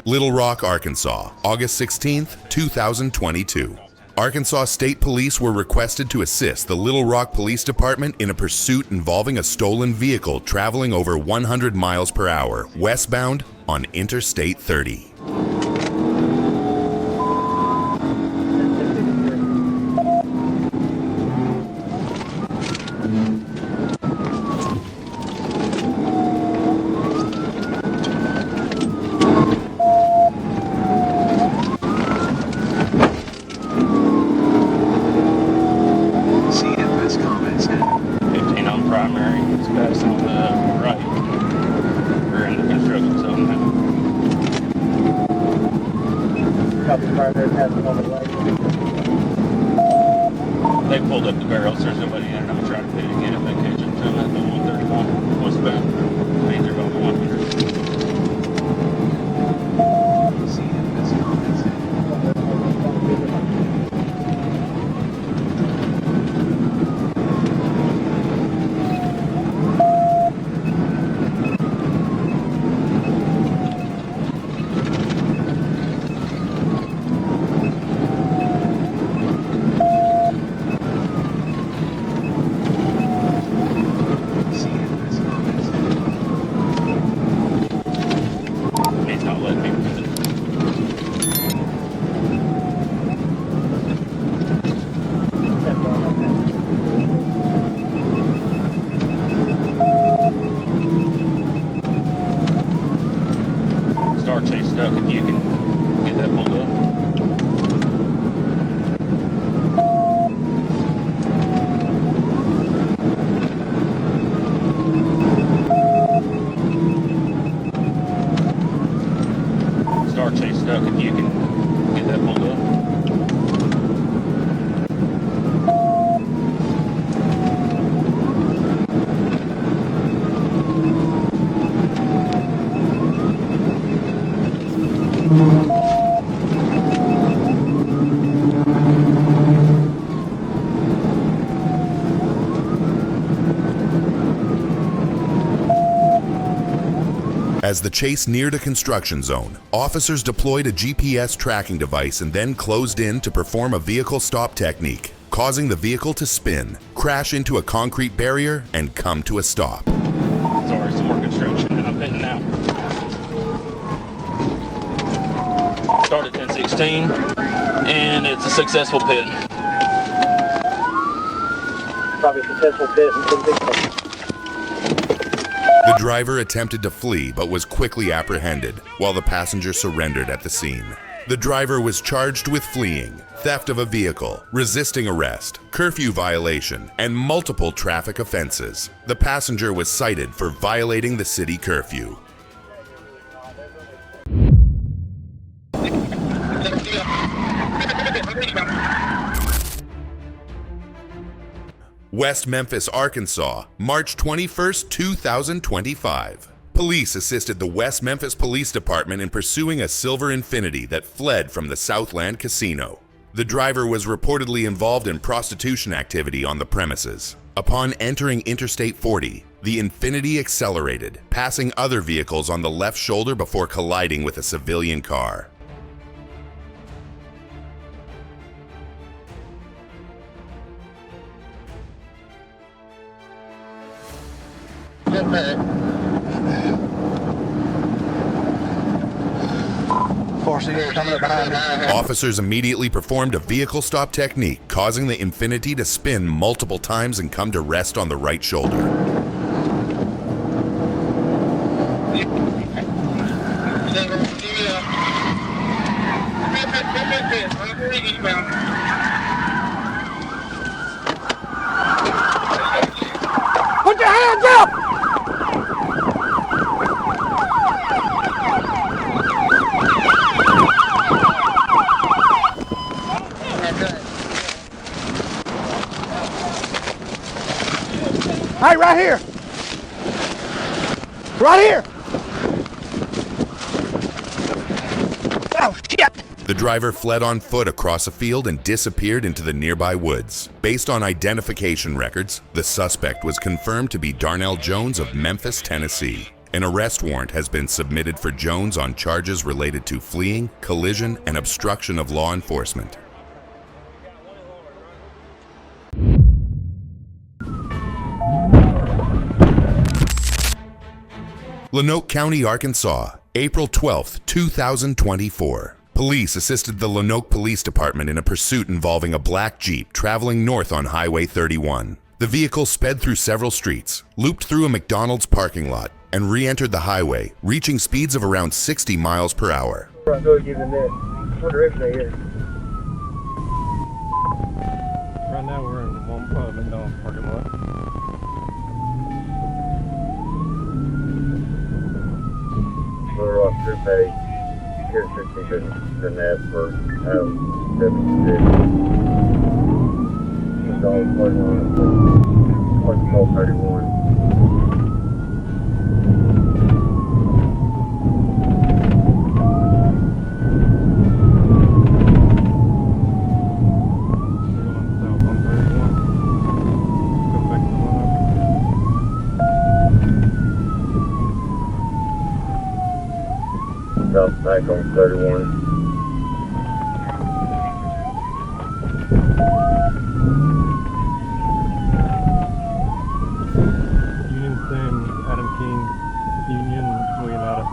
Little Rock, Arkansas, August 16th, 2022. Arkansas State Police were requested to assist the Little Rock Police Department in a pursuit involving a stolen vehicle traveling over 100 miles per hour westbound on Interstate 30. They pulled up the barrels. There's nobody in it. I'm trying to pay to get it. They catch it to them at the 131 westbound. Means they're about 100. Chase stuck if you can get that pulled up. Star Chase stuck if you can get that pulled up. As the chase neared a construction zone, officers deployed a GPS tracking device and then closed in to perform a vehicle stop technique, causing the vehicle to spin, crash into a concrete barrier, and come to a stop. Sorry, some more construction and I'm heading out. Started at 1016 and it's a successful pit. Probably a successful pit and some big stuff. The driver attempted to flee but was quickly apprehended, while the passenger surrendered at the scene. The driver was charged with fleeing, theft of a vehicle, resisting arrest, curfew violation, and multiple traffic offenses. The passenger was cited for violating the city curfew. West Memphis, Arkansas, March 21st, 2025. Police assisted the West Memphis Police Department in pursuing a silver Infiniti that fled from the Southland Casino. The driver was reportedly involved in prostitution activity on the premises. Upon entering Interstate 40, the Infiniti accelerated, passing other vehicles on the left shoulder before colliding with a civilian car. Officers immediately performed a vehicle stop technique, causing the Infiniti to spin multiple times and come to rest on the right shoulder. Put your hands up! Hey, right here! Right here! Oh, shit! The driver fled on foot across a field and disappeared into the nearby woods. Based on identification records, the suspect was confirmed to be Darnell Jones of Memphis, Tennessee. An arrest warrant has been submitted for Jones on charges related to fleeing, collision, and obstruction of law enforcement. Lenoke County, Arkansas, April 12, 2024. Police assisted the Lenoke Police Department in a pursuit involving a black Jeep traveling north on Highway 31. The vehicle sped through several streets, looped through a McDonald's parking lot, and re-entered the highway, reaching speeds of around 60 miles per hour. Right, go give them that. What direction are you? Right now we're in one McDonald's parking lot. We're off through page. Here's 60 than that for 76. McDonald's 41. 31. South back on 31. Union Sim, Adam King, Union, William Adam.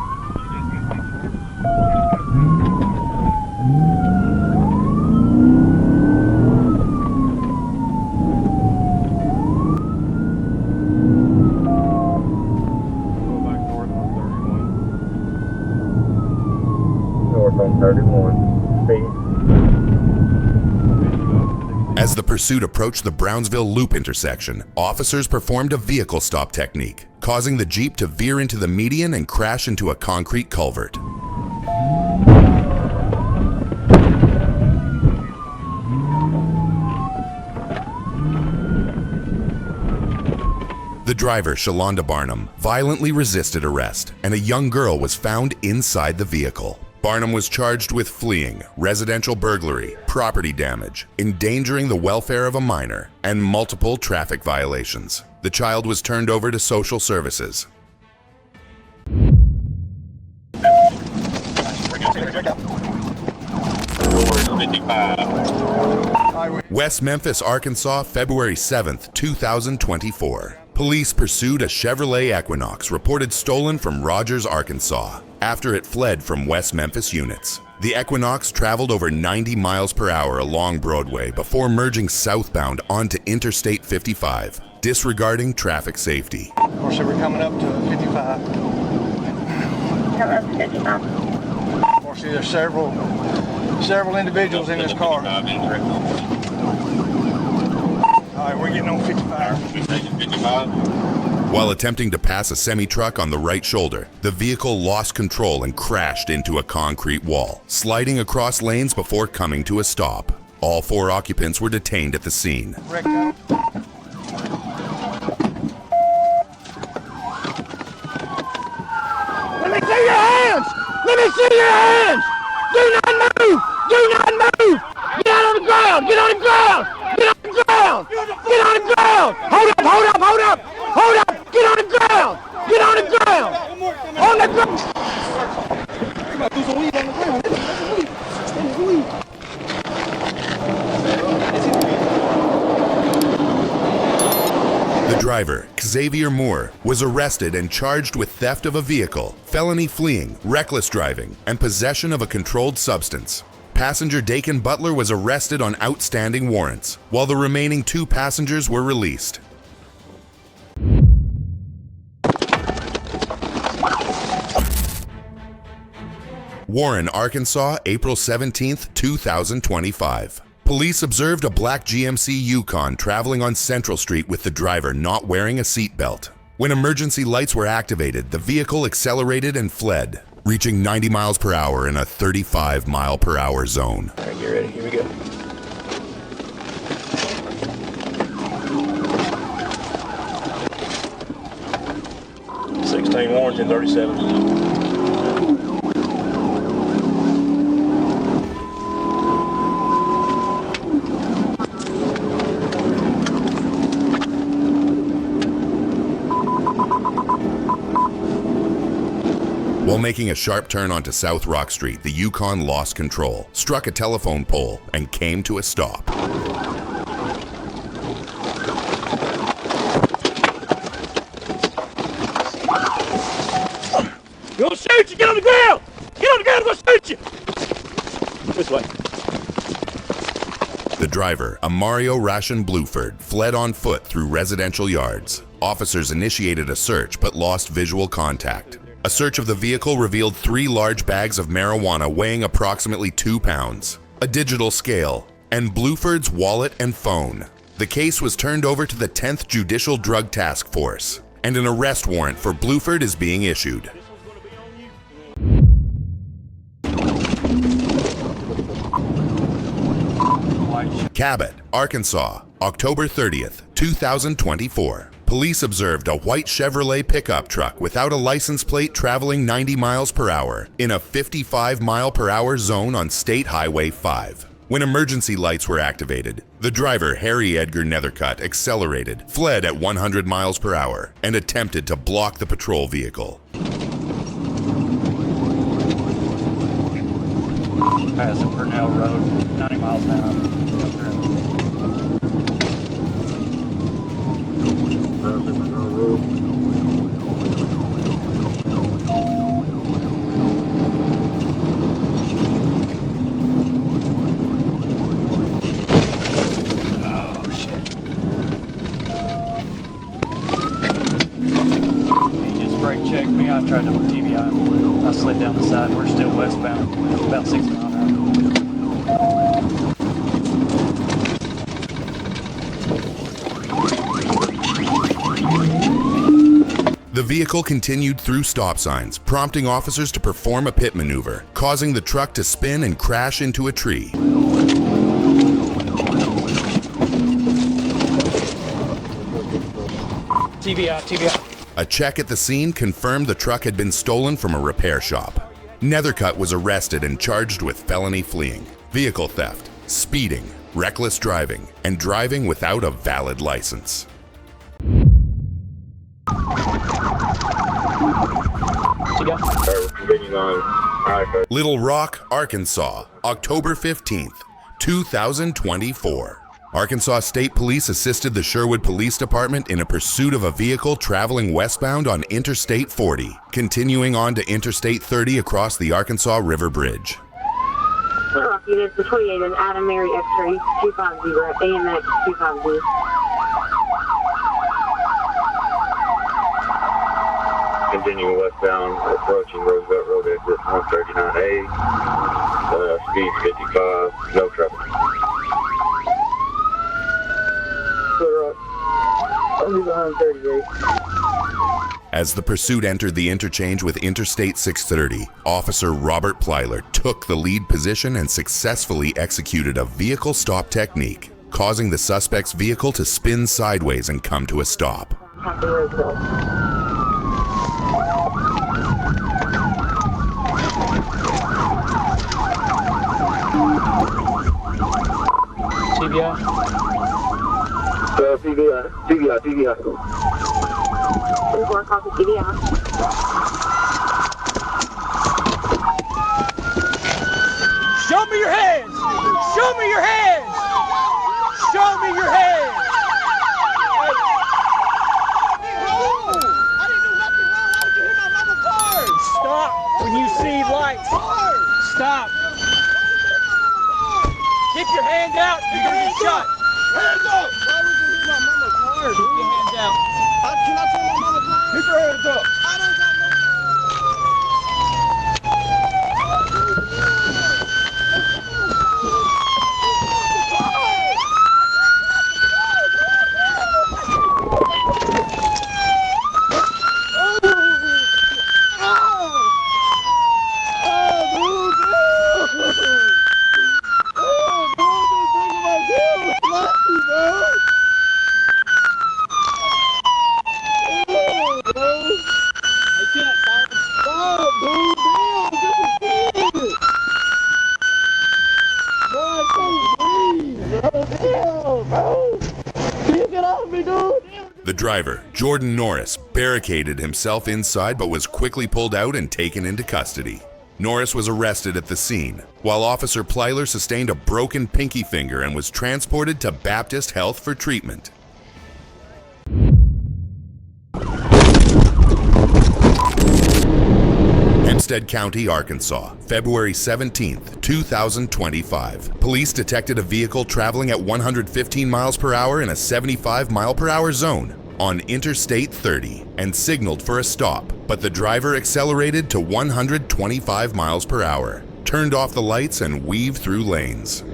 Go back north on 31. North on 31. Speed. As the pursuit approached the Brownsville Loop intersection, officers performed a vehicle stop technique, causing the Jeep to veer into the median and crash into a concrete culvert. The driver, Shalonda Barnum, violently resisted arrest, and a young girl was found inside the vehicle. Barnum was charged with fleeing, residential burglary, property damage, endangering the welfare of a minor, and multiple traffic violations. The child was turned over to social services. West Memphis, Arkansas, February 7th, 2024. Police pursued a Chevrolet Equinox reported stolen from Rogers, Arkansas, after it fled from West Memphis units. The Equinox traveled over 90 miles per hour along Broadway before merging southbound onto Interstate 55, disregarding traffic safety. Of course, we're coming up to 55. Of course, there's several individuals in this car. All right, we're getting on 55. We taking 55. While attempting to pass a semi-truck on the right shoulder, the vehicle lost control and crashed into a concrete wall, sliding across lanes before coming to a stop. All 4 occupants were detained at the scene. Wrecked out. Let me see your hands! Let me see your hands! Do not move! Do not move! Get out on the ground! Get on the ground! Get on the ground! Get on the ground! Hold up! Hold up! Hold up! Hold up! Get on the ground! Get on the ground! On the ground! The driver, Xavier Moore, was arrested and charged with theft of a vehicle, felony fleeing, reckless driving, and possession of a controlled substance. Passenger Dakin Butler was arrested on outstanding warrants, while the remaining 2 passengers were released. Warren, Arkansas, April 17, 2025. Police observed a black GMC Yukon traveling on Central Street with the driver not wearing a seatbelt. When emergency lights were activated, the vehicle accelerated and fled, reaching 90 miles per hour in a 35 mile per hour zone. All right, get ready. Here we go. Warrington 37. While making a sharp turn onto South Rock Street, the Yukon lost control, struck a telephone pole, and came to a stop. Gonna shoot you! Get on the ground! Get on the ground! I'm gonna shoot you! This way. The driver, a Mario Ration Bluford, fled on foot through residential yards. Officers initiated a search but lost visual contact. A search of the vehicle revealed 3 large bags of marijuana weighing approximately 2 pounds, a digital scale, and Bluford's wallet and phone. The case was turned over to the 10th Judicial Drug Task Force, and an arrest warrant for Bluford is being issued. Cabot, Arkansas, October 30th, 2024. Police observed a white Chevrolet pickup truck without a license plate traveling 90 miles per hour in a 55-mile-per-hour zone on State Highway 5. When emergency lights were activated, the driver, Harry Edgar Nethercutt, accelerated, fled at 100 miles per hour, and attempted to block the patrol vehicle. Passing Purnell Road, 90 miles an hour. Brake checked me. I tried to TBI. I slid down the side. We're still westbound, about 6 miles an hour. The vehicle continued through stop signs, prompting officers to perform a pit maneuver, causing the truck to spin and crash into a tree. TBI. A check at the scene confirmed the truck had been stolen from a repair shop. Nethercutt was arrested and charged with felony fleeing, vehicle theft, speeding, reckless driving, and driving without a valid license. Little Rock, Arkansas, October 15th, 2024. Arkansas State Police assisted the Sherwood Police Department in a pursuit of a vehicle traveling westbound on Interstate 40, continuing on to Interstate 30 across the Arkansas River Bridge. Rock units, the 28 and Adam Mary X-ray 250, AMX 250. Continuing westbound, approaching Roosevelt Road exit 139A, speed 55, no traffic. As the pursuit entered the interchange with Interstate 630, Officer Robert Plyler took the lead position and successfully executed a vehicle stop technique, causing the suspect's vehicle to spin sideways and come to a stop. TBI. 34 copy TBI. Show me your hands! Show me your hands! Show me your hands! I didn't do nothing wrong. Why would you hit my mama's car? Stop when you see lights. Stop. Keep your hand out. You're gonna get shot. Hands up! Why would you hit my mama's car? Keep your hands out. Can I turn my mama's car? Keep your hands up. I don't got no. The driver, Jordan Norris, barricaded himself inside but was quickly pulled out and taken into custody. Norris was arrested at the scene, while Officer Plyler sustained a broken pinky finger and was transported to Baptist Health for treatment. Hempstead County, Arkansas, February 17, 2025. Police detected a vehicle traveling at 115 miles per hour in a 75 mile per hour zone on Interstate 30 and signaled for a stop, but the driver accelerated to 125 miles per hour, turned off the lights and weaved through lanes.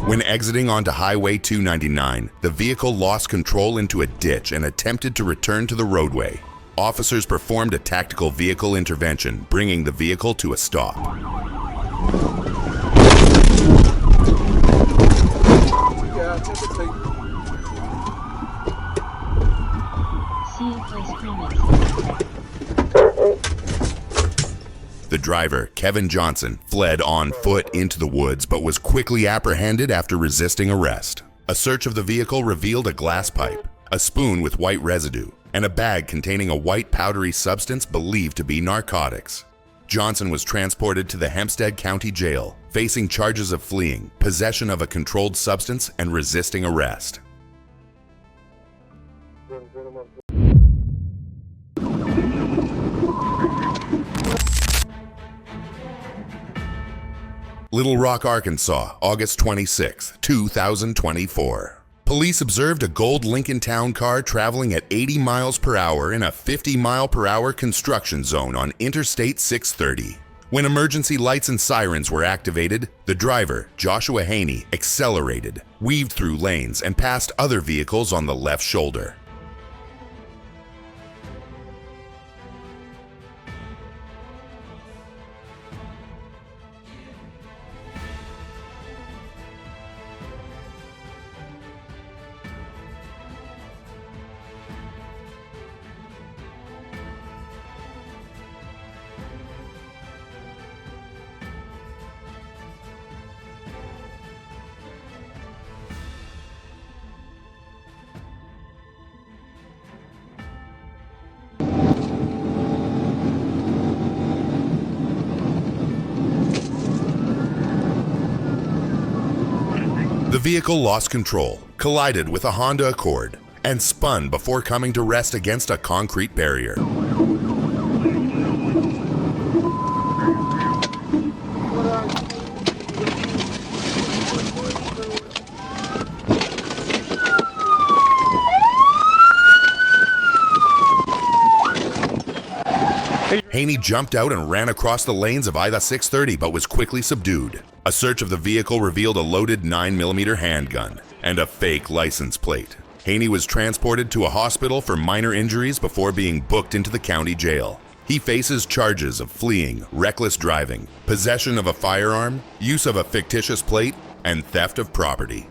When exiting onto Highway 299, the vehicle lost control into a ditch and attempted to return to the roadway. Officers performed a tactical vehicle intervention, bringing the vehicle to a stop. The driver, Kevin Johnson, fled on foot into the woods but was quickly apprehended after resisting arrest. A search of the vehicle revealed a glass pipe, a spoon with white residue, and a bag containing a white powdery substance believed to be narcotics. Johnson was transported to the Hempstead County Jail, facing charges of fleeing, possession of a controlled substance, and resisting arrest. Little Rock, Arkansas, August 26, 2024. Police observed a gold Lincoln Town car traveling at 80 miles per hour in a 50 mile per hour construction zone on Interstate 630. When emergency lights and sirens were activated, the driver, Joshua Haney, accelerated, weaved through lanes, and passed other vehicles on the left shoulder. The vehicle lost control, collided with a Honda Accord, and spun before coming to rest against a concrete barrier. Haney jumped out and ran across the lanes of I-630 but was quickly subdued. A search of the vehicle revealed a loaded 9mm handgun and a fake license plate. Haney was transported to a hospital for minor injuries before being booked into the county jail. He faces charges of fleeing, reckless driving, possession of a firearm, use of a fictitious plate, and theft of property.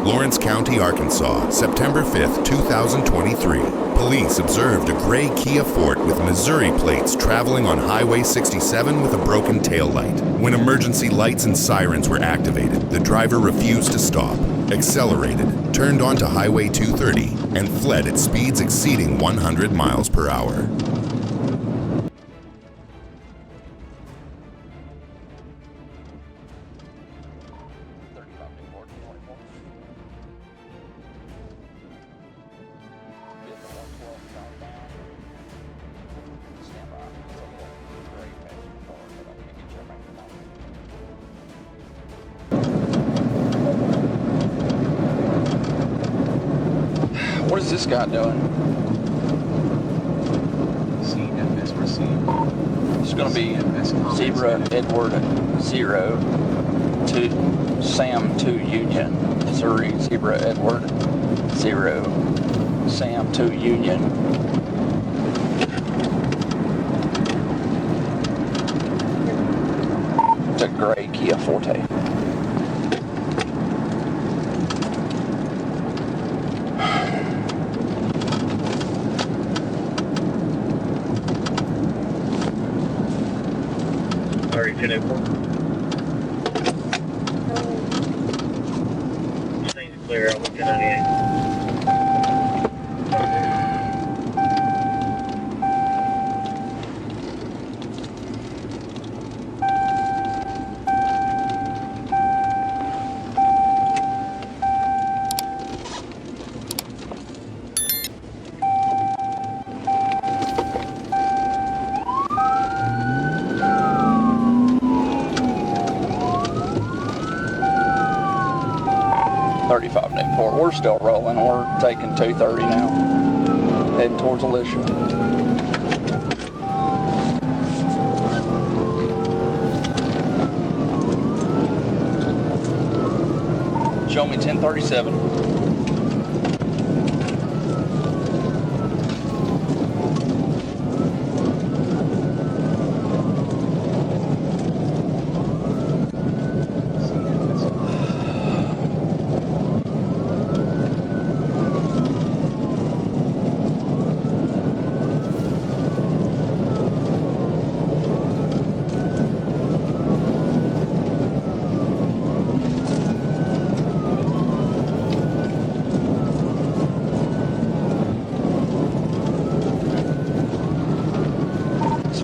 Lawrence County, Arkansas, September 5th, 2023. Police observed a gray Kia Forte with Missouri plates traveling on Highway 67 with a broken taillight. When emergency lights and sirens were activated, the driver refused to stop, accelerated, turned onto Highway 230, and fled at speeds exceeding 100 miles per hour. What is this guy doing? CFS received. It's going to be Zebra Edward 0 to Sam 2 Union, Missouri. Zebra Edward 0, Sam 2 Union. It's a gray Kia Forte. Clear, I'll look at it. We're still rolling. We're taking 230 now, heading towards Alicia. Show me 1037.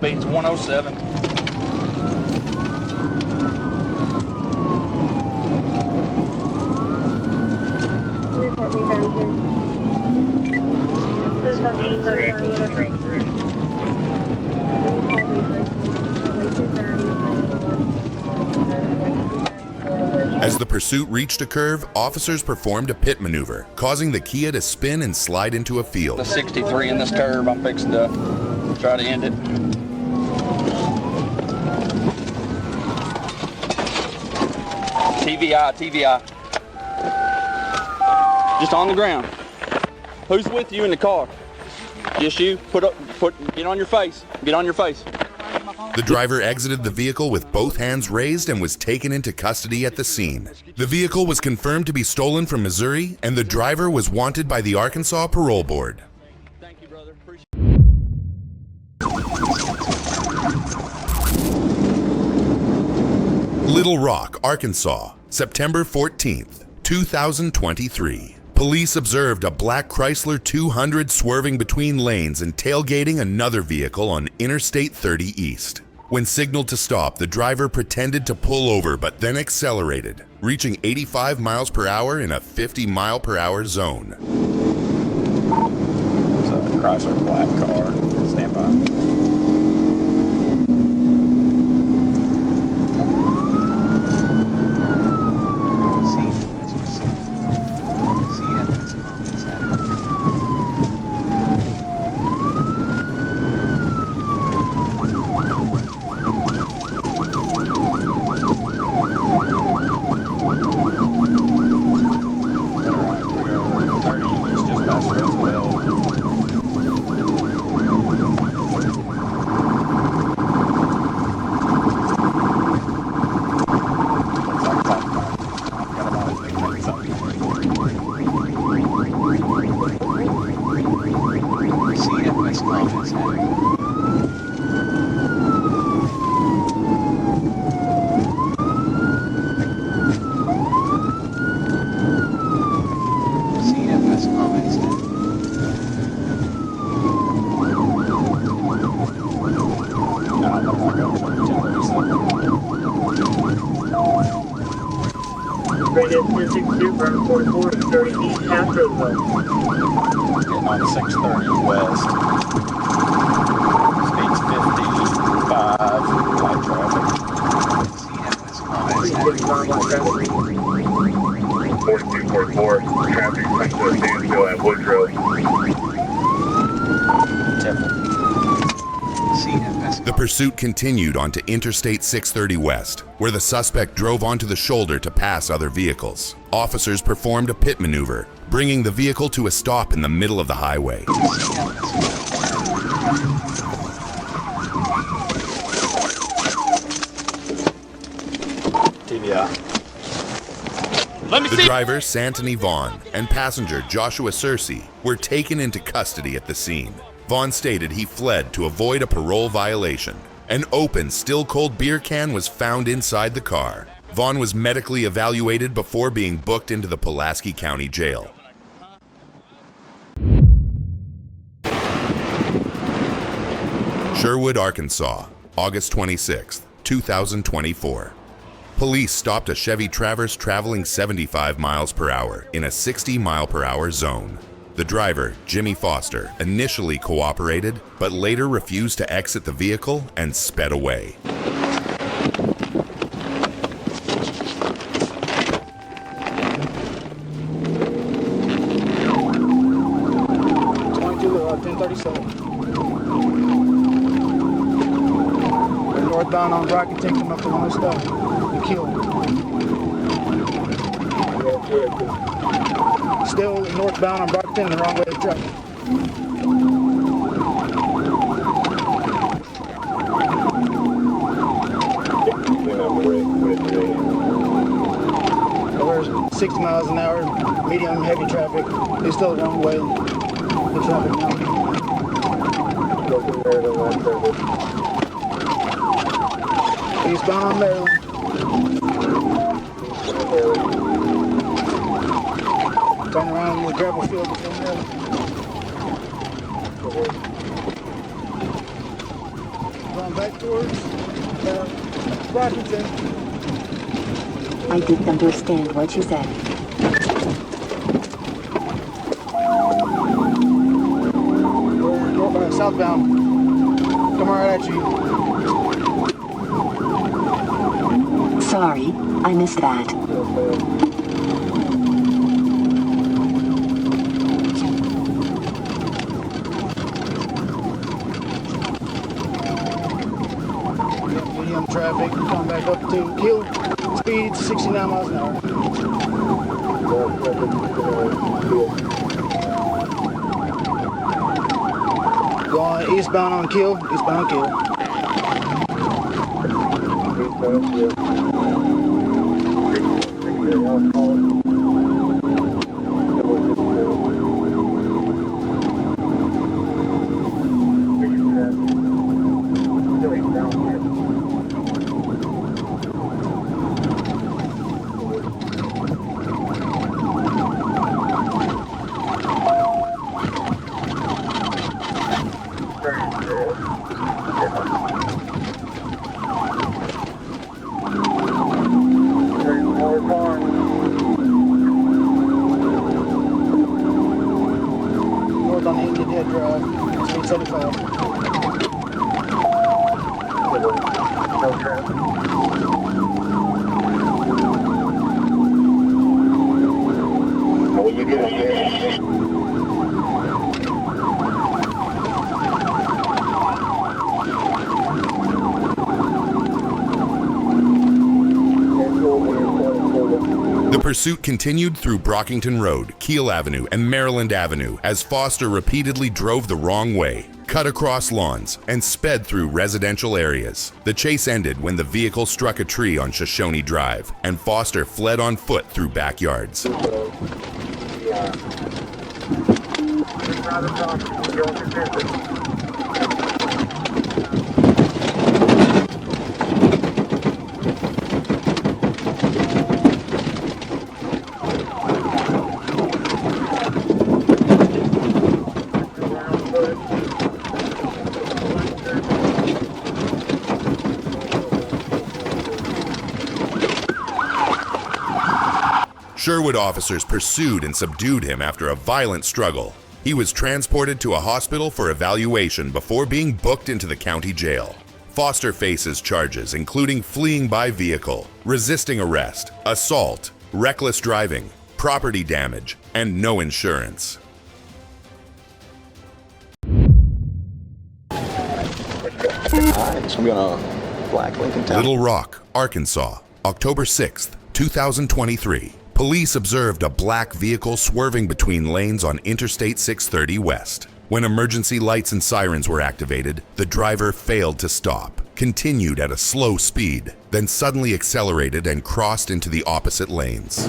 Speed's 107. As the pursuit reached a curve, officers performed a pit maneuver, causing the Kia to spin and slide into a field. The 63 in this curve, I'm fixing to try to end it. TVI. Just on the ground. Who's with you in the car? Just you? Get on your face. Get on your face. The driver exited the vehicle with both hands raised and was taken into custody at the scene. The vehicle was confirmed to be stolen from Missouri, and the driver was wanted by the Arkansas Parole Board. Thank you, brother. Appreciate Little Rock, Arkansas, September 14th, 2023. Police observed a black Chrysler 200 swerving between lanes and tailgating another vehicle on Interstate 30 East. When signaled to stop, the driver pretended to pull over but then accelerated, reaching 85 miles per hour in a 50 mile per hour zone. It's a Chrysler black car. Stand by. Rated 1062 from 44 to 30 East Half Roadway. Getting on 630 west. Speed's 55, light traffic. 365 light traffic. 4244, traffic comes to a standstill at Woodrow. The pursuit continued onto Interstate 630 West, where the suspect drove onto the shoulder to pass other vehicles. Officers performed a pit maneuver, bringing the vehicle to a stop in the middle of the highway. The driver, Santony Vaughn, and passenger Joshua Searcy were taken into custody at the scene. Vaughn stated he fled to avoid a parole violation. An open, still-cold beer can was found inside the car. Vaughn was medically evaluated before being booked into the Pulaski County Jail. Sherwood, Arkansas, August 26, 2024. Police stopped a Chevy Traverse traveling 75 miles per hour in a 60-mile-per-hour zone. The driver, Jimmy Foster, initially cooperated, but later refused to exit the vehicle and sped away. Northbound on Rock and take him up to one stop and kill him. Still northbound on Brockton, the wrong way of traffic. Over 60 miles an hour, medium heavy traffic. It's still the wrong way. The traffic now. Eastbound on Maryland. Turn around in the gravel field before Maryland. Going back towards Washington. I didn't understand what you said. Southbound. Come right at you. Sorry, I missed that. Medium traffic, come back up to Kill. Speed 69 miles an hour. Going eastbound on Kill, eastbound Kill. The pursuit continued through Brockington Road, Keel Avenue, and Maryland Avenue as Foster repeatedly drove the wrong way, cut across lawns, and sped through residential areas. The chase ended when the vehicle struck a tree on Shoshone Drive, and Foster fled on foot through backyards. Sherwood officers pursued and subdued him after a violent struggle. He was transported to a hospital for evaluation before being booked into the county jail. Foster faces charges including fleeing by vehicle, resisting arrest, assault, reckless driving, property damage, and no insurance. It's going to be on a black Lincoln Town. Little Rock, Arkansas, October 6th, 2023. Police observed a black vehicle swerving between lanes on Interstate 630 West. When emergency lights and sirens were activated, the driver failed to stop, continued at a slow speed, then suddenly accelerated and crossed into the opposite lanes.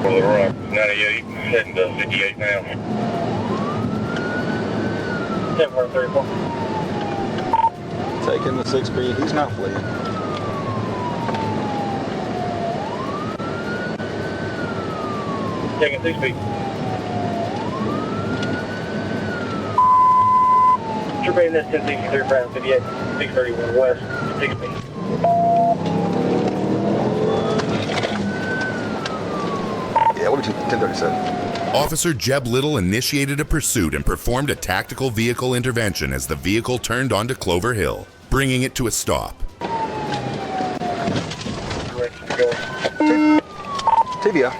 Little Rock, 98, heading to 58 now. 10-4-34. Taking the 6B. He's not fleeing. Taking 6B. Trooper this 1063 Brown 58, 631 West, 6B. Yeah, we'll be 1037. Officer Jeb Little initiated a pursuit and performed a tactical vehicle intervention as the vehicle turned onto Clover Hill, bringing it to a stop. TBI.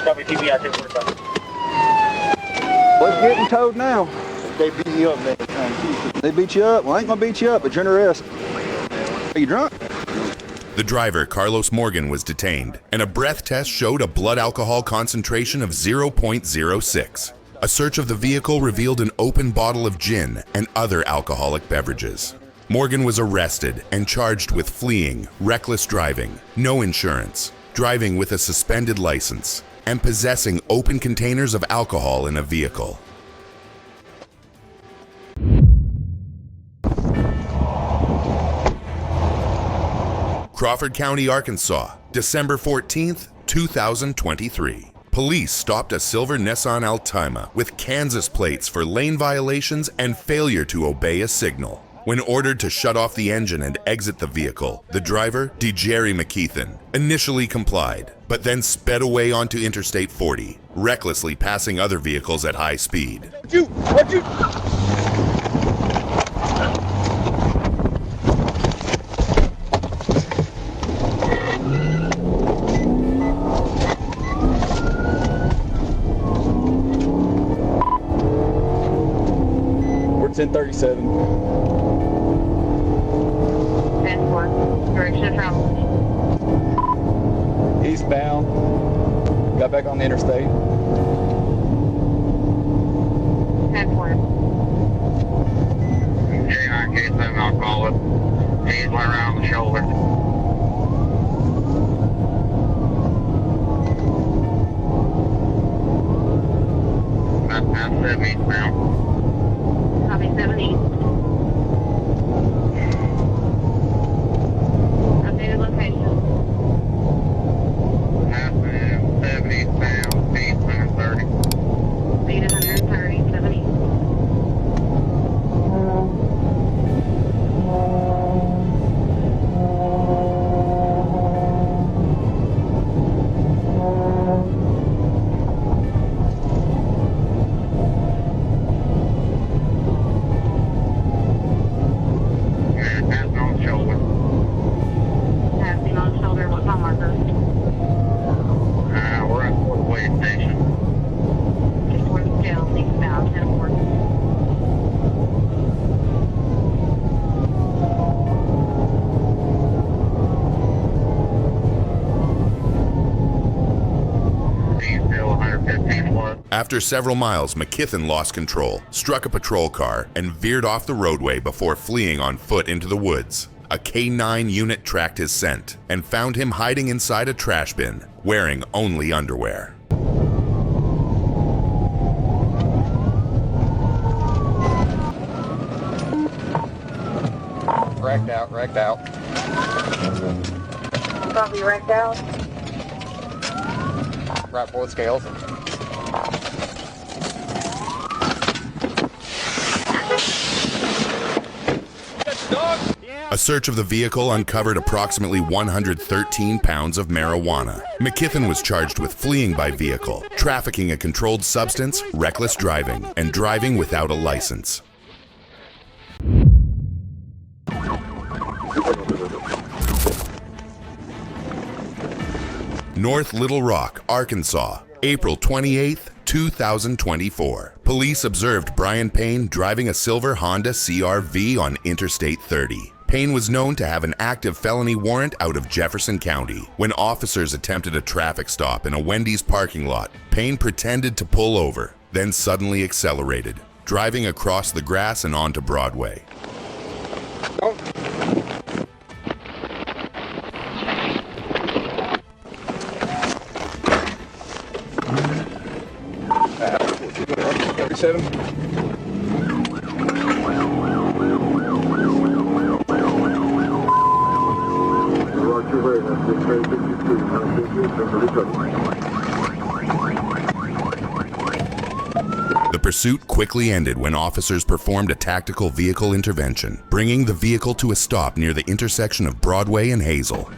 Copy TBI 1045. Let's get him towed now. They beat you up, man. They beat you up. Well, I ain't gonna beat you up, but you're under arrest. Are you drunk? The driver, Carlos Morgan, was detained, and a breath test showed a blood alcohol concentration of 0.06. A search of the vehicle revealed an open bottle of gin and other alcoholic beverages. Morgan was arrested and charged with fleeing, reckless driving, no insurance, driving with a suspended license, and possessing open containers of alcohol in a vehicle. Crawford County, Arkansas, December 14th, 2023. Police stopped a silver Nissan Altima with Kansas plates for lane violations and failure to obey a signal. When ordered to shut off the engine and exit the vehicle, the driver, DeJerry McKeithen, initially complied, but then sped away onto Interstate 40, recklessly passing other vehicles at high speed. What you? We're 1037. 10-4. Direction of travel. Eastbound. Got back on the interstate. 10-4. J9K7, I'll call it. He's right around the shoulder. That's 7 eastbound. Copy 7 east. Updated location. That's 7 eastbound, speed 130. Speed 130, 7 east. After several miles, McKithen lost control, struck a patrol car, and veered off the roadway before fleeing on foot into the woods. A K-9 unit tracked his scent and found him hiding inside a trash bin, wearing only underwear. Racked out. Copy, wrecked out. Right for the scales. A search of the vehicle uncovered approximately 113 pounds of marijuana. McKithen was charged with fleeing by vehicle, trafficking a controlled substance, reckless driving, and driving without a license. North Little Rock, Arkansas, April 28, 2024. Police observed Brian Payne driving a silver Honda CR-V on Interstate 30. Payne was known to have an active felony warrant out of Jefferson County. When officers attempted a traffic stop in a Wendy's parking lot, Payne pretended to pull over, then suddenly accelerated, driving across the grass and onto Broadway. The pursuit quickly ended when officers performed a tactical vehicle intervention, bringing the vehicle to a stop near the intersection of Broadway and Hazel.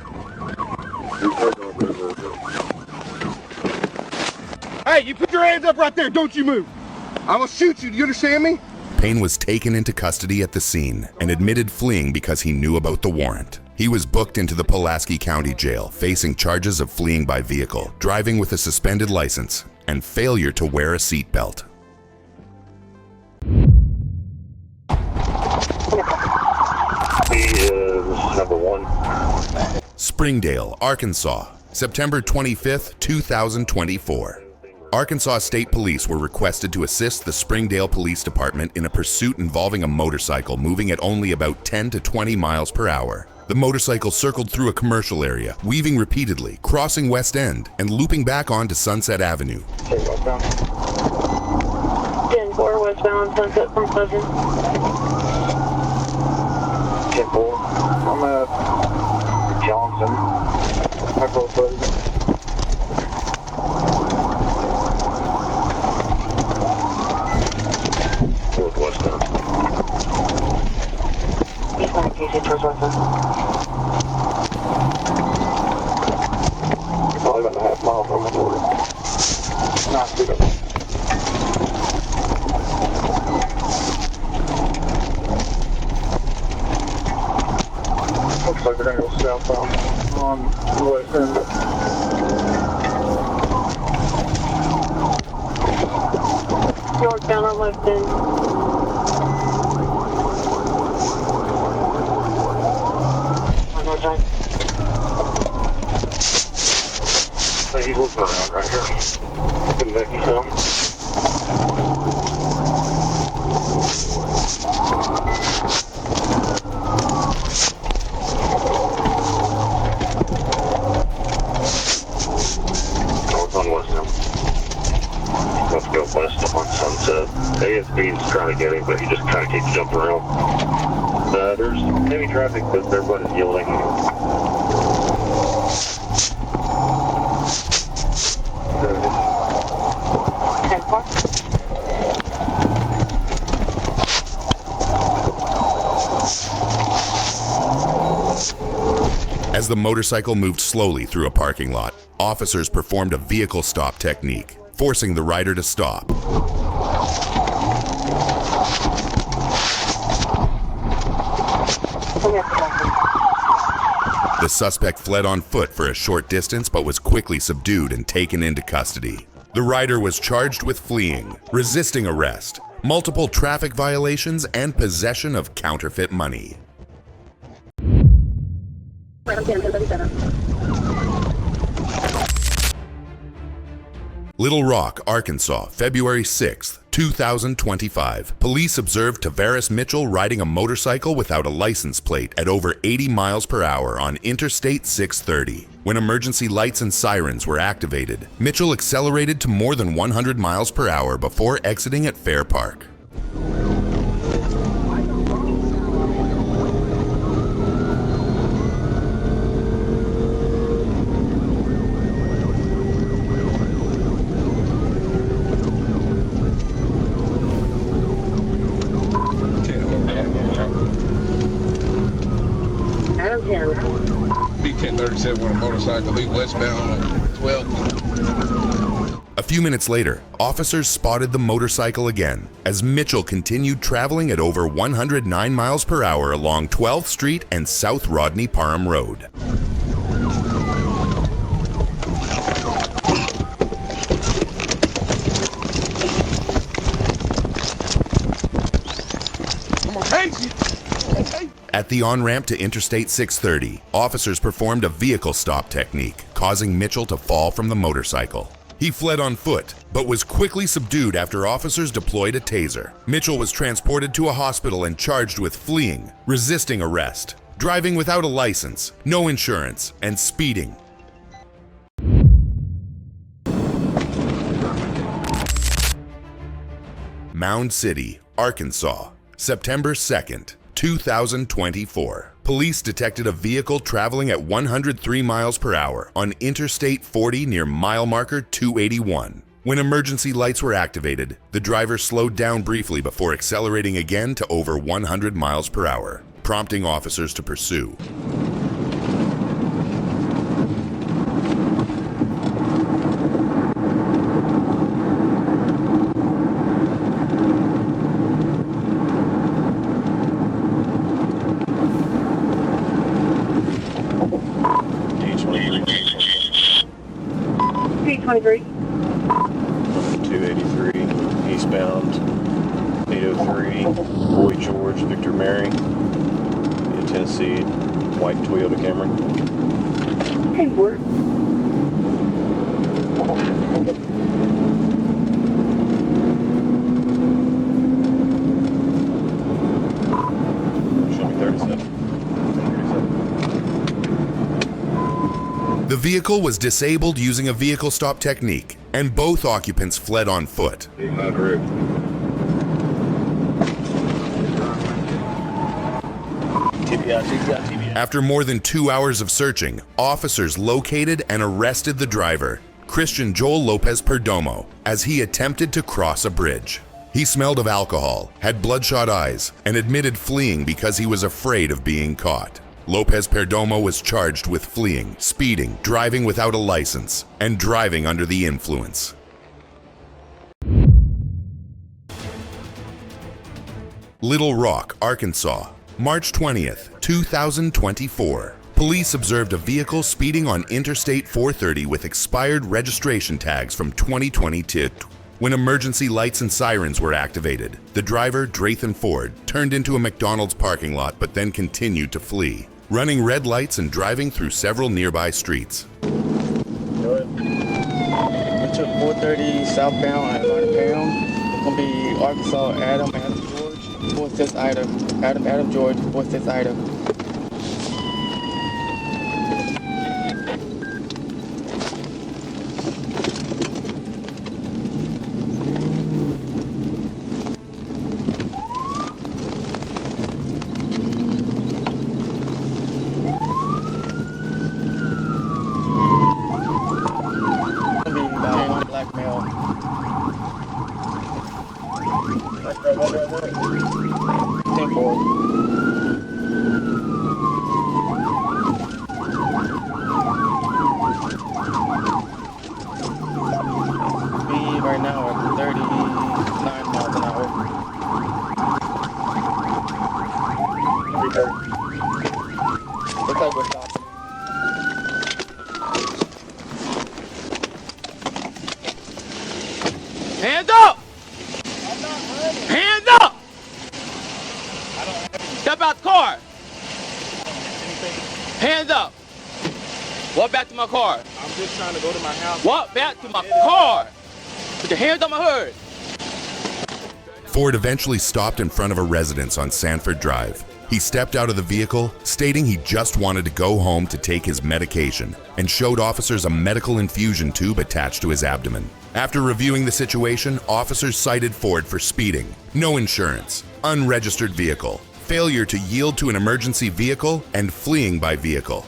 Hey, you put your hands up right there. Don't you move. I'm gonna shoot you. Do you understand me? Payne was taken into custody at the scene and admitted fleeing because he knew about the warrant. He was booked into the Pulaski County Jail, facing charges of fleeing by vehicle, driving with a suspended license, and failure to wear a seatbelt. He is number 1. Springdale, Arkansas, September 25, 2024. Arkansas State Police were requested to assist the Springdale Police Department in a pursuit involving a motorcycle moving at only about 10 to 20 miles per hour. The motorcycle circled through a commercial area, weaving repeatedly, crossing West End, and looping back onto Sunset Avenue. 10-4 westbound, Sunset from Pleasant. 10-4. I'm at Johnson. I go Pleasant. Northwestbound. Eastbound, KC towards Westbound. Probably about a half mile from the border. Not too bad. Looks like they're gonna go southbound on the west end. Northbound on left end. On north side. He's looking around right here. Good Mickey film. North on west now. Let's go west on Sunset. ASB's trying to get him, but he just kind of keeps jumping around. There's heavy traffic, but everybody's yielding. As the motorcycle moved slowly through a parking lot, officers performed a vehicle stop technique, forcing the rider to stop. The suspect fled on foot for a short distance but was quickly subdued and taken into custody. The rider was charged with fleeing, resisting arrest, multiple traffic violations, and possession of counterfeit money. Little Rock, Arkansas, February 6, 2025. Police observed Tavares Mitchell riding a motorcycle without a license plate at over 80 miles per hour on Interstate 630. When emergency lights and sirens were activated, Mitchell accelerated to more than 100 miles per hour before exiting at Fair Park. B-1037 on a motorcycle, leave westbound on 12. A few minutes later, officers spotted the motorcycle again as Mitchell continued traveling at over 109 miles per hour along 12th Street and South Rodney Parham Road. At the on-ramp to Interstate 630, officers performed a vehicle stop technique, causing Mitchell to fall from the motorcycle. He fled on foot, but was quickly subdued after officers deployed a taser. Mitchell was transported to a hospital and charged with fleeing, resisting arrest, driving without a license, no insurance, and speeding. Mound City, Arkansas, September 2nd, 2024. Police detected a vehicle traveling at 103 miles per hour on Interstate 40 near mile marker 281. When emergency lights were activated, the driver slowed down briefly before accelerating again to over 100 miles per hour, prompting officers to pursue. P23. 283, eastbound, 803, Boy George, Victor Mary, in Tennessee, white Toyota Camry. Hey, word. Show me 37. The vehicle was disabled using a vehicle stop technique, and both occupants fled on foot. After more than 2 hours of searching, officers located and arrested the driver, Christian Joel Lopez Perdomo, as he attempted to cross a bridge. He smelled of alcohol, had bloodshot eyes, and admitted fleeing because he was afraid of being caught. Lopez Perdomo was charged with fleeing, speeding, driving without a license, and driving under the influence. Little Rock, Arkansas, March 20th, 2024. Police observed a vehicle speeding on Interstate 430 with expired registration tags from 2022. When emergency lights and sirens were activated, the driver, Drathan Ford, turned into a McDonald's parking lot but then continued to flee, running red lights and driving through several nearby streets. We took 430 southbound at Garden Pound. It's gonna be Arkansas, Adam George, 46 Ida. Adam George, 46 Ida. Right now at 39 miles an hour. Looks like we're stopping. Hands up! Hands up! Step out the car. Hands up. Walk back to my car. I'm just trying to go to my house. Walk back to my car. Put your hands on my hood. Ford eventually stopped in front of a residence on Sanford Drive. He stepped out of the vehicle, stating he just wanted to go home to take his medication, and showed officers a medical infusion tube attached to his abdomen. After reviewing the situation, officers cited Ford for speeding, no insurance, unregistered vehicle, failure to yield to an emergency vehicle, and fleeing by vehicle.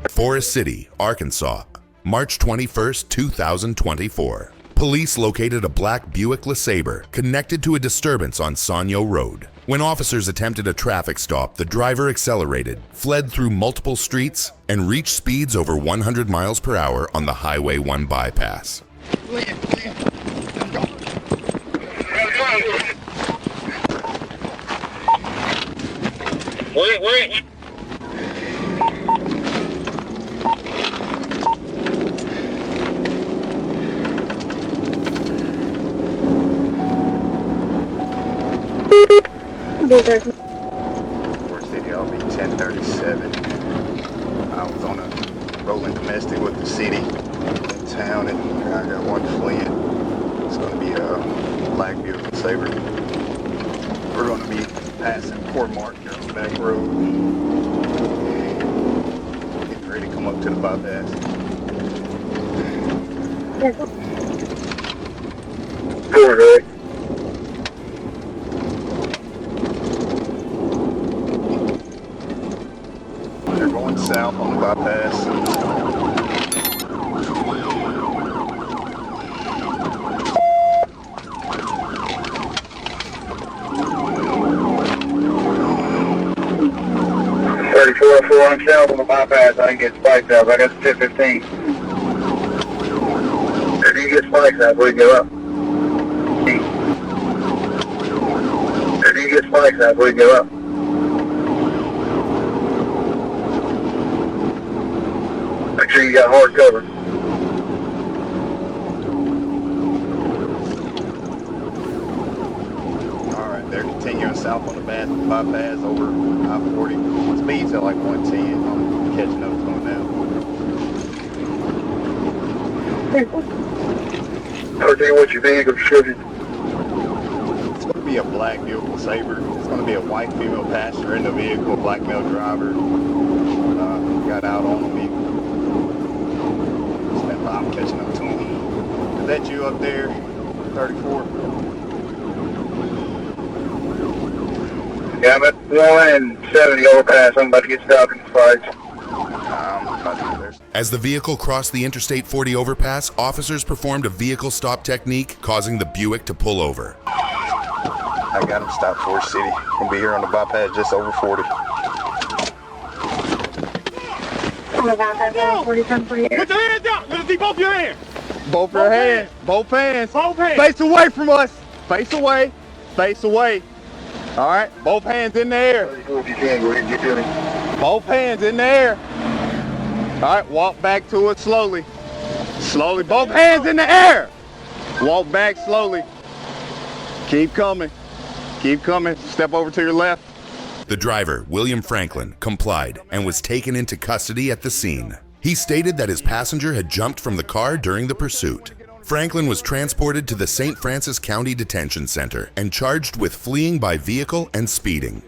Forest City, Arkansas, March 21, 2024. Police located a black Buick LeSabre connected to a disturbance on Sanyo Road. When officers attempted a traffic stop, the driver accelerated, fled through multiple streets, and reached speeds over 100 miles per hour on the Highway 1 bypass. Wait. 4 City, I'll be 1037. I was on a rolling domestic with the city in town, and I got one fleeing. It's going to be a black Buick LeSabre. We're going to be passing Port Mark here on the back road. Getting ready to come up to the bypass. Forward, right? They're going south on the bypass. I'm south on the bypass. I can get spikes out. I got the 1015. If you get spikes out, we go up. If you get spikes out, we go up. Make sure you got hard cover. Alright, they're continuing south on the bypass over I-40. Speeds at like 110. I'm catching up to them now. 13, what's your vehicle description? It's going to be a black Buick LeSabre. It's going to be a white female passenger in the vehicle, a black male driver. Got out on the vehicle. I'm catching up to him. Is that you up there, 34? Yeah, I'm at 170 overpass. I'm about to get stopped in the fights. As the vehicle crossed the Interstate 40 overpass, officers performed a vehicle stop technique, causing the Buick to pull over. I got him stopped, Forest City. Gonna be here on the bypass just over 40. Put your hands out. Let us see both your hands. Both your hands. Both hands. Both hands. Face away from us. Face away. Face away. All right. Both hands in the air. Both hands in the air. All right. Walk back to it slowly. Slowly. Both hands in the air. Walk back slowly. Keep coming. Keep coming. Step over to your left. The driver, William Franklin, complied and was taken into custody at the scene. He stated that his passenger had jumped from the car during the pursuit. Franklin was transported to the St. Francis County Detention Center and charged with fleeing by vehicle and speeding.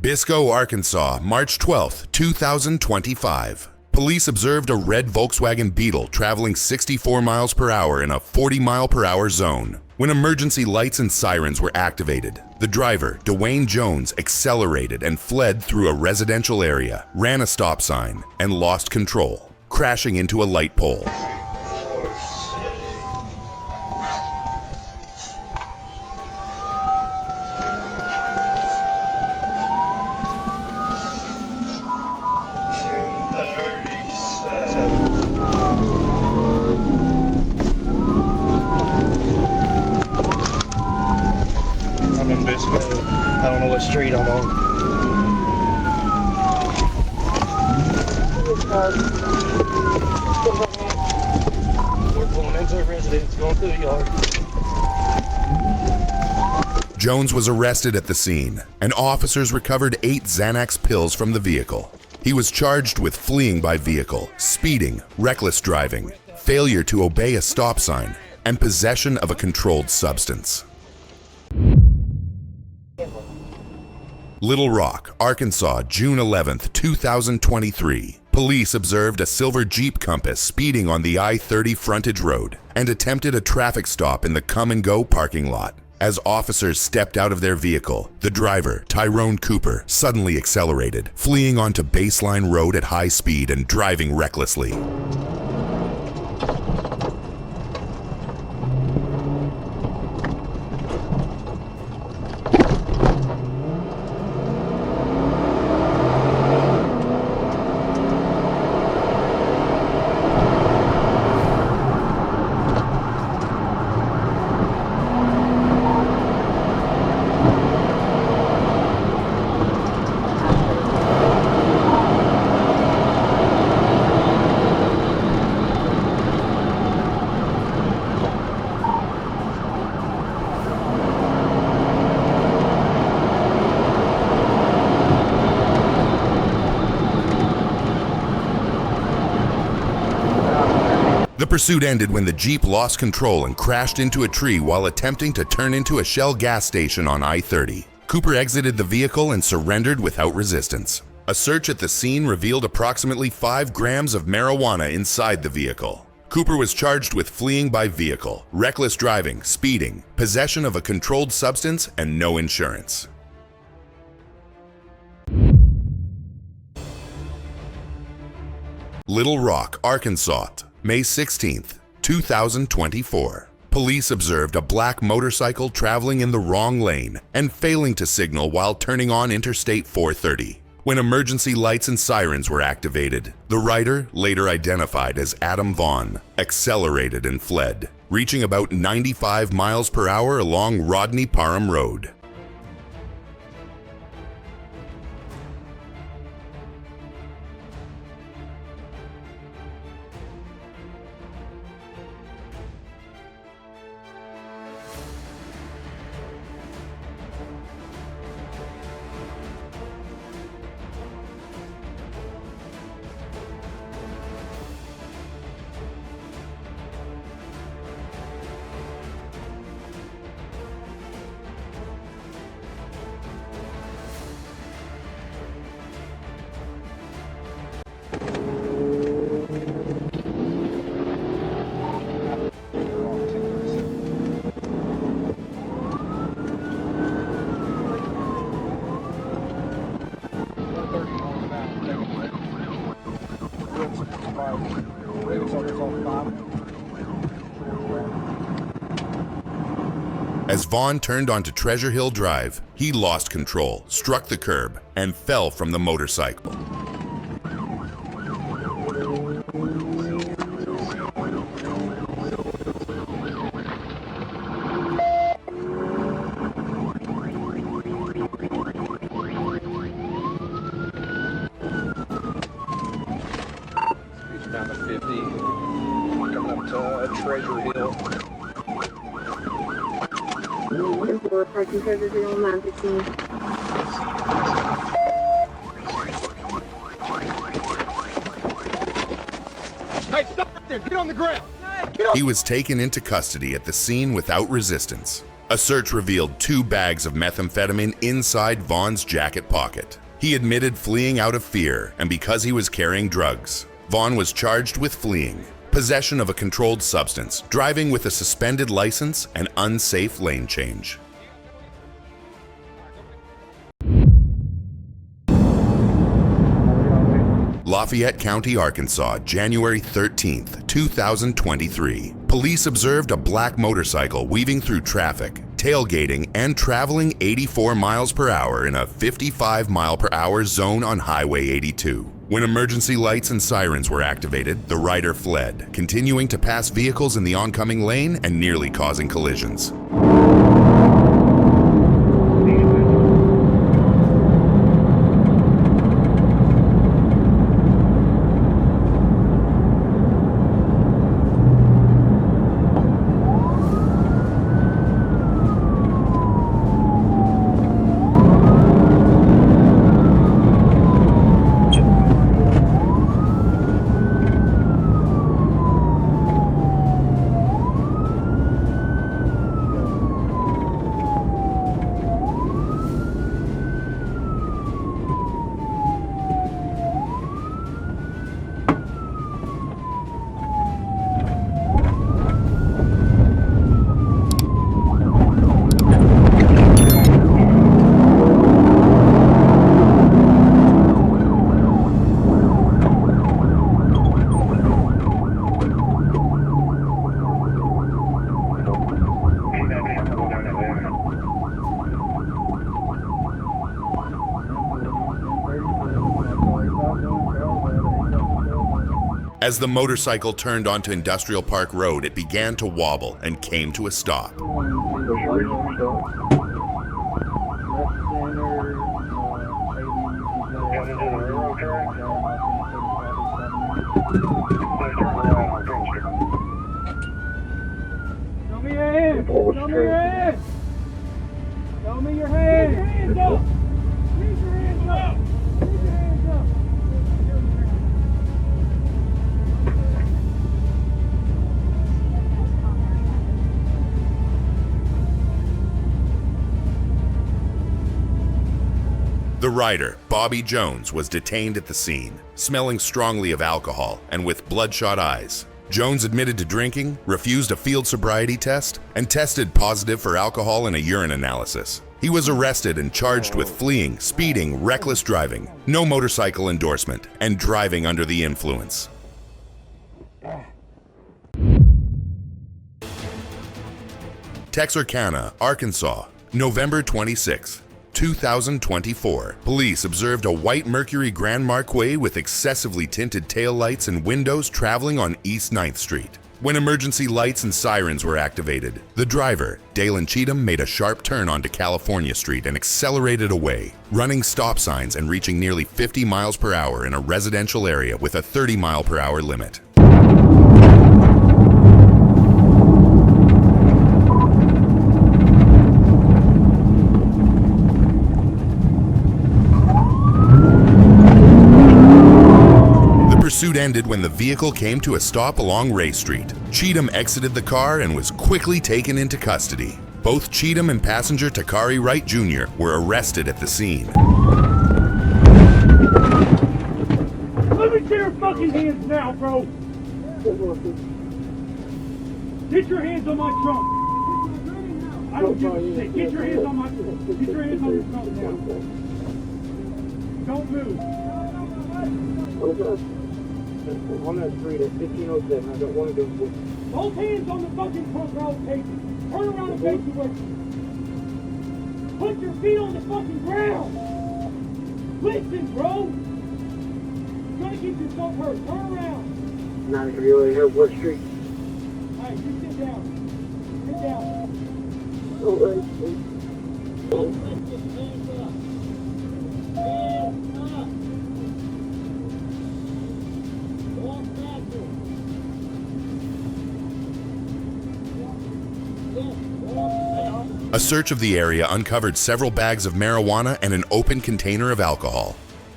Bisco, Arkansas, March 12, 2025. Police observed a red Volkswagen Beetle traveling 64 miles per hour in a 40 mile per hour zone. When emergency lights and sirens were activated, the driver, Dwayne Jones, accelerated and fled through a residential area, ran a stop sign, and lost control, crashing into a light pole. I'm in Bisco. I don't know what street I'm on. We're pulling into a residence, going through the yard. Jones was arrested at the scene, and officers recovered 8 Xanax pills from the vehicle. He was charged with fleeing by vehicle, speeding, reckless driving, failure to obey a stop sign, and possession of a controlled substance. Little Rock, Arkansas, June 11, 2023. Police observed a silver Jeep Compass speeding on the I-30 frontage road and attempted a traffic stop in the come-and-go parking lot. As officers stepped out of their vehicle, the driver, Tyrone Cooper, suddenly accelerated, fleeing onto Baseline Road at high speed and driving recklessly. The pursuit ended when the Jeep lost control and crashed into a tree while attempting to turn into a Shell gas station on I-30. Cooper exited the vehicle and surrendered without resistance. A search at the scene revealed approximately 5 grams of marijuana inside the vehicle. Cooper was charged with fleeing by vehicle, reckless driving, speeding, possession of a controlled substance, and no insurance. Little Rock, Arkansas, May 16, 2024. Police observed a black motorcycle traveling in the wrong lane and failing to signal while turning on Interstate 430. When emergency lights and sirens were activated, the rider, later identified as Adam Vaughn, accelerated and fled, reaching about 95 miles per hour along Rodney Parham Road. As Vaughn turned onto Treasure Hill Drive, he lost control, struck the curb, and fell from the motorcycle. Down to 50, coming up to Treasure Hill. Parking Treasure Hill, Mound City. Hey, stop right there! Get on the ground! He was taken into custody at the scene without resistance. A search revealed 2 bags of methamphetamine inside Vaughn's jacket pocket. He admitted fleeing out of fear and because he was carrying drugs. Vaughn was charged with fleeing, possession of a controlled substance, driving with a suspended license, and unsafe lane change. Lafayette County, Arkansas, January 13, 2023. Police observed a black motorcycle weaving through traffic, tailgating, and traveling 84 miles per hour in a 55 mile per hour zone on Highway 82. When emergency lights and sirens were activated, the rider fled, continuing to pass vehicles in the oncoming lane and nearly causing collisions. As the motorcycle turned onto Industrial Park Road, it began to wobble and came to a stop. Show me your hands! Show me your hands! Show me your hands! Hands up! Raise your hands up! Raise your hands up! The rider, Bobby Jones, was detained at the scene, smelling strongly of alcohol and with bloodshot eyes. Jones admitted to drinking, refused a field sobriety test, and tested positive for alcohol in a urine analysis. He was arrested and charged with fleeing, speeding, reckless driving, no motorcycle endorsement, and driving under the influence. Texarkana, Arkansas, November 26, 2024. Police observed a white Mercury Grand Marquis with excessively tinted taillights and windows traveling on East 9th Street. When emergency lights and sirens were activated, the driver, Dalen Cheatham, made a sharp turn onto California Street and accelerated away, running stop signs and reaching nearly 50 miles per hour in a residential area with a 30-mile-per-hour limit. Pursuit ended when the vehicle came to a stop along Ray Street. Cheatham exited the car and was quickly taken into custody. Both Cheatham and passenger Takari Wright Jr. were arrested at the scene. Let me see your fucking hands now, bro! Get your hands on my trunk! I don't give a shit. Get your hands on my trunk. Get your hands on your trunk now. Don't move. What is that? On that street at 1507, I don't want to go for it. Both hands on the fucking trunk, or I'll take it. Turn around and face the way. Put your feet on the fucking ground. Listen, bro. You're gonna get yourself hurt. Turn around. Not really here. What street? All right, you sit down. Sit down. Oh, right. Hands up. Hands up. Walk faster. A search of the area uncovered several bags of marijuana and an open container of alcohol.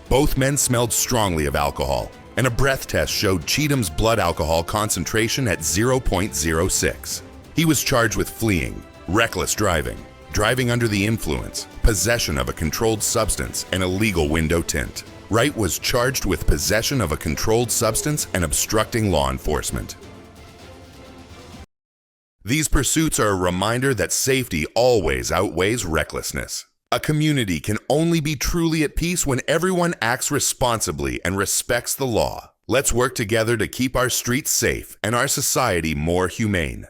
Both men smelled strongly of alcohol, and a breath test showed Cheatham's blood alcohol concentration at 0.06. He was charged with fleeing, reckless driving, driving under the influence, possession of a controlled substance, and illegal window tint. Wright was charged with possession of a controlled substance and obstructing law enforcement. These pursuits are a reminder that safety always outweighs recklessness. A community can only be truly at peace when everyone acts responsibly and respects the law. Let's work together to keep our streets safe and our society more humane.